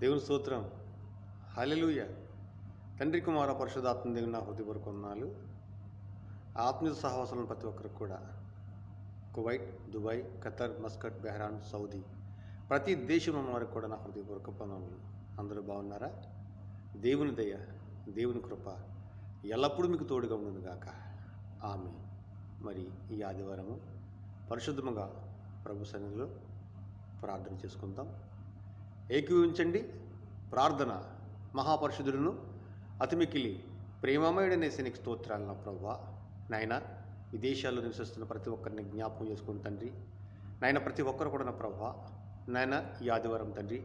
దేవుని స్తోత్రం. హల్లెలూయా. తండ్రి కుమార పరిశుద్ధాత్మ దేవుని నా హృదయపూర్వక వందనాలు. ఆత్మీయ సహవాసాలను ప్రతి ఒక్కరికి కూడా Kuwait, Dubai, Qatar, Muscat, బెహ్రాన్, Saudi ప్రతి దేశంలో ఉన్న వారికి కూడా నా హృదయపూర్వక వందనాలు. అందరూ బాగున్నారా? దేవుని దయ, దేవుని కృప ఎల్లప్పుడూ మీకు తోడుగా ఉండును గాక. ఆమేన్. మరి ఈ ఆదివారము పరిశుద్ధముగా ప్రభు సన్నిధిలో ప్రార్థన చేసుకుందాం. ఏకీవించండి. ప్రార్థన. మహాపరిశుద్ధుడును అతిమికిలి ప్రేమమయుడనే శనికి స్తోత్రాలు నా ప్రభువా. నాయన, విదేశాల్లో నివసిస్తున్న ప్రతి ఒక్కరిని జ్ఞాపకం చేసుకుని తండ్రి, నాయన ప్రతి ఒక్కరు కూడా నా ప్రభువా, నాయన ఈ ఆదివారం తండ్రి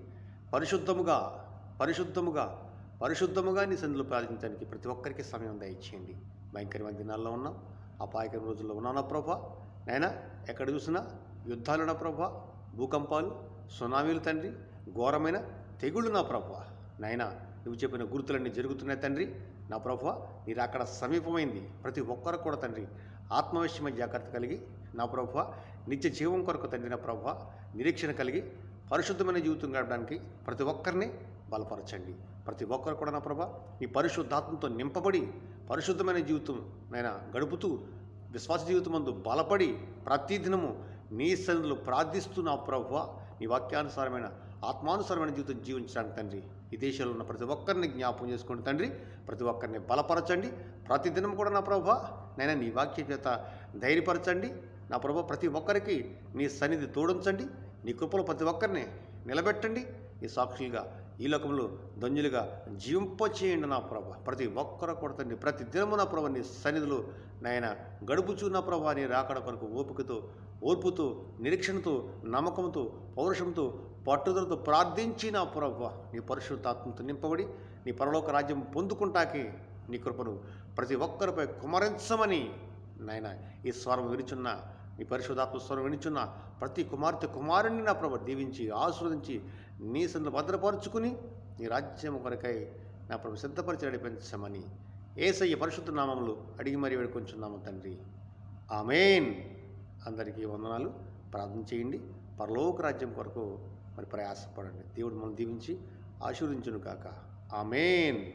పరిశుద్ధముగా పరిశుద్ధముగా పరిశుద్ధముగా నీ సన్నిధిలో ప్రార్థించడానికి ప్రతి ఒక్కరికి సమయం దయచేయండి. భయంకరమైన దినాల్లో ఉన్నాం, అపాయకర రోజుల్లో ఉన్నాం నా ప్రభువా. నాయన ఎక్కడ చూసినా యుద్ధాలు నా ప్రభువా, భూకంపాలు, సునామీలు తండ్రి, ఘోరమైన తెగుళ్ళు నా ప్రభువా. నాయన నువ్వు చెప్పిన గుర్తులన్నీ జరుగుతున్నాయి తండ్రి నా ప్రభువా. మీరు అక్కడ సమీపమైంది. ప్రతి ఒక్కరు కూడా తండ్రి ఆత్మవిషయమైన జాగ్రత్త కలిగి నా ప్రభువా, నిత్య జీవం కొరకు తండ్రి నా ప్రభువా నిరీక్షణ కలిగి పరిశుద్ధమైన జీవితం గడపడానికి ప్రతి ఒక్కరిని బలపరచండి. ప్రతి ఒక్కరు కూడా నా ప్రభా ఈ పరిశుద్ధాత్మతో నింపబడి పరిశుద్ధమైన జీవితం నైనా గడుపుతూ విశ్వాస జీవితం అందు బలపడి ప్రతిదినము నీ సన్నిధిలో ప్రార్థిస్తూ నా ప్రభువా నీ వాక్యానుసారమైన ఆత్మానుసారమైన జీవితం జీవించడానికి తండ్రి ఈ దేశంలో ఉన్న ప్రతి ఒక్కరిని జ్ఞాపకం చేసుకోండి తండ్రి. ప్రతి ఒక్కరిని బలపరచండి. ప్రతిదినం కూడా నా ప్రభువా నైనా నీ వాక్య చేత ధైర్యపరచండి నా ప్రభువా. ప్రతి ఒక్కరికి నీ సన్నిధి తోడించండి. నీ కృపలో ప్రతి ఒక్కరిని నిలబెట్టండి. ఈ సాక్షులుగా ఈ లోకంలో ధన్యులుగా జీవింపచేయండి నా ప్రభా. ప్రతి ఒక్కరు కూడా తండ్రి ప్రతి దినము నా ప్రభా నీ సన్నిధిలో నాయన గడుపుచూ నా ప్రభా నీ రాకడ కొరకు ఓపికతో, ఓర్పుతో, నిరీక్షణతో, నమ్మకంతో, పౌరుషంతో, పట్టుదలతో ప్రార్థించి నా ప్రభా నీ పరిశుద్ధాత్మతో నింపబడి నీ పరలోక రాజ్యం పొందుకుంటాకి నీ కృపను ప్రతి ఒక్కరిపై కుమరించమని నాయన ఈ స్వరం వినిచున్న నీ పరిశుద్ధాత్మ స్వరం వినిచున్న ప్రతి కుమార్తె కుమారుణ్ణి నా ప్రభు దీవించి ఆశీర్వదించి నీ సన్నిధిలో భద్రపరుచుకుని నీ రాజ్యం కొరకై నా ప్రభు సిద్ధపరిచి నడిపించమని యేసయ్య పరిశుద్ధ నామములు అడిగి మరీ వేడుకొంచున్నాము తండ్రి. ఆమేన్. అందరికీ వందనాలు. ప్రార్థన చేయండి. పరలోక రాజ్యం కొరకు మరి ప్రయాసపడండి. దేవుడు మనల్ని దీవించి ఆశీర్వదించును కాక. ఆమేన్.